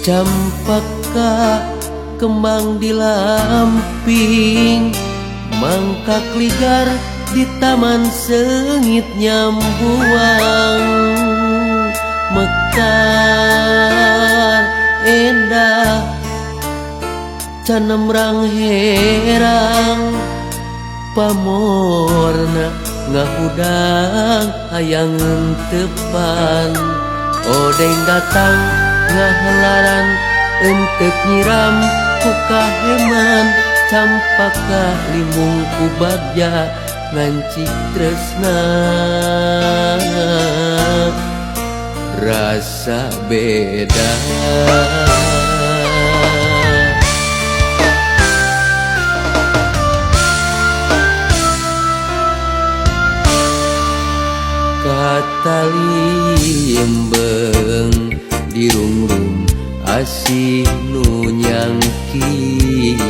Campaka kembang di lamping, mangkak ligar di taman sengit nyambuang. Mekar endah canemrang herang, pamorna ngahudang hayang tepan. Odeng datang ngahelaran entek nyiram ku kaheman. Campaka limbung ku bagja ngancik tresna, rasa beda. Kata limbeng dirungrung asih nu nyangking,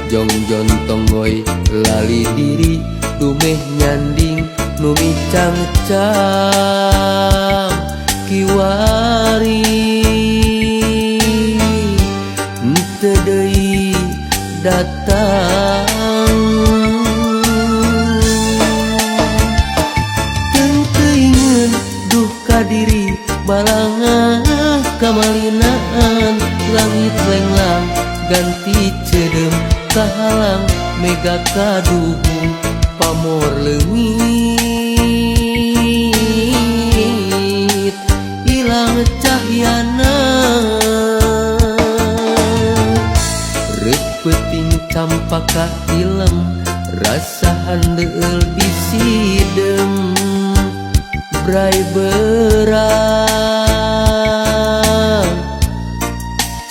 jongjon tonggoy lali diri dumeh nyanding nu micang-cang kiwari. Henteu deui datang, teuingeun duh ka diri balangah kamalinaan. Langit lenglang ganti cedem kahalang mega kaduhung pamor leungit ilang cahyana. Rek peuting campaka ilem rasa handeul disidem. Brai berang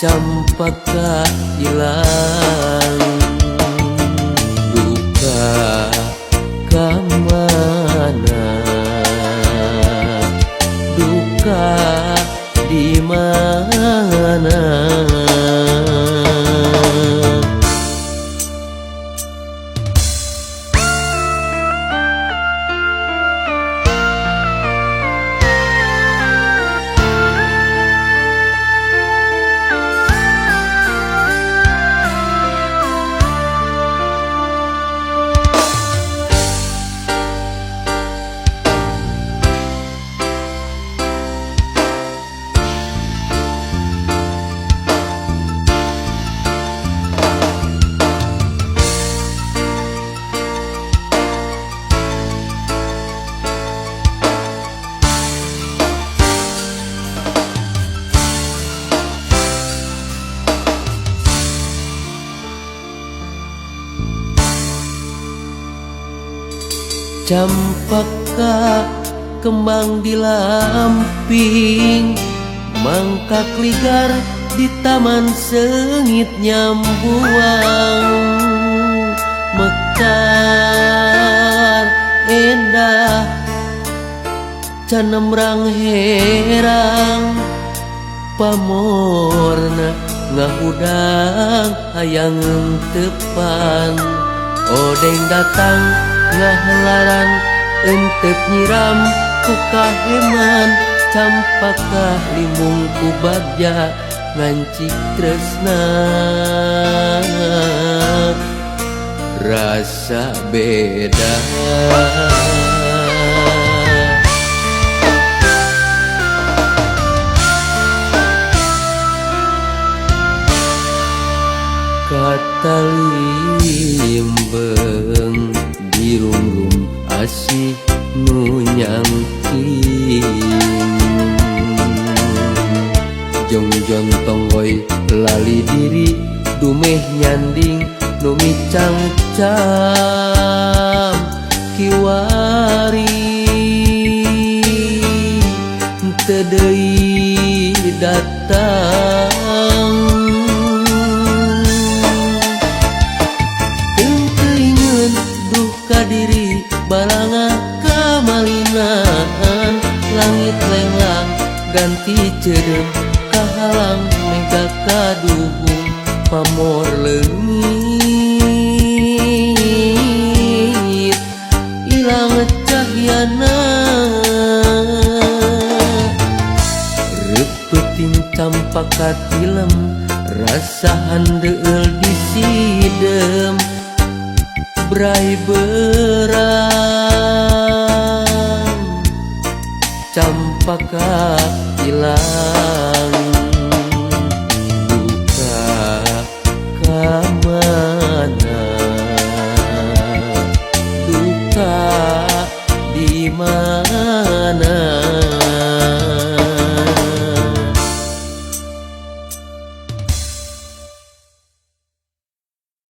campaka ilang, duka kamana, duka di mana. Campaka kembang di lamping, mangkak ligar di taman sengit nyambuang. Mekar endah canemrang herang, pamorna ngahudang hayang tepan. Odeng datang ngahelaran entek nyiram ku kaheman. Campaka limbung ku bagja ngancik tresna, rasa beda. Kata limbeng dirungrung asih nu nyangking, jongjon tonggoy lali diri dumeh nyanding nu micang-cang kiwari. Henteu deui datang, teuingeun duh ka diri balangah kamalinaan. Langit lenglang ganti cedem kahalang mega kaduhung pamor leungit ilang cahyana. sampaka tilem rasa handeul disidem brai berang campaka ilang duka kamana duka di mana